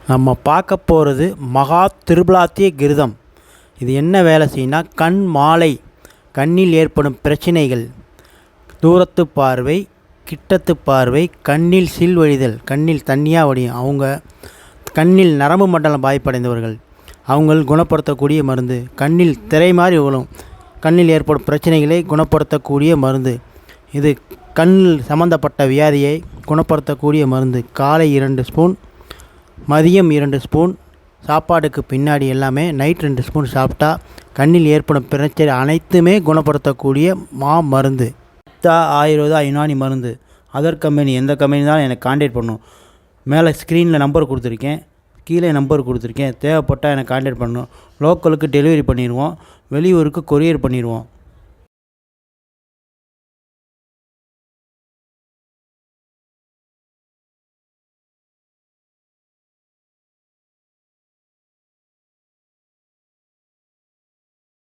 நம்ம பார்க்க போகிறது மகா திரிபுலாத்திய கிருதம். இது என்ன வேலை செய்யும்னா, கண் மாலை, கண்ணில் ஏற்படும் பிரச்சனைகள், தூரத்து பார்வை, கிட்டத்து பார்வை, கண்ணில் சில் வழிதல், கண்ணில் தண்ணியாக வடியும், அவங்க கண்ணில் நரம்பு மண்டலம் பாதிப்படைந்தவர்கள் அவங்கள் குணப்படுத்தக்கூடிய மருந்து. கண்ணில் திரை மாதிரி விழும், கண்ணில் ஏற்படும் பிரச்சனைகளை குணப்படுத்தக்கூடிய மருந்து. இது கண் சம்பந்தப்பட்ட வியாதியை குணப்படுத்தக்கூடிய மருந்து. காலை 2 ஸ்பூன், மதியம் 2 ஸ்பூன், சாப்பாடுக்கு பின்னாடி எல்லாமே நைட் 2 ஸ்பூன் சாப்பிட்டா கண்ணில் ஏற்படும் பிரச்சனை அனைத்துமே குணப்படுத்தக்கூடிய மருந்து. சித்தா ஆயுர்வேதா யுனானி மருந்து. அதர் கம்பெனி எந்த கம்பெனி தான் எனக்கு கான்டாக்ட் பண்ணும். மேலே ஸ்க்ரீனில் நம்பர் கொடுத்துருக்கேன், கீழே நம்பர் கொடுத்துருக்கேன். தேவைப்பட்டால் எனக்கு கான்டாக்ட் பண்ணணும். லோக்கலுக்கு டெலிவரி பண்ணிடுவோம், வெளியூருக்கு கொரியர் பண்ணிடுவோம்.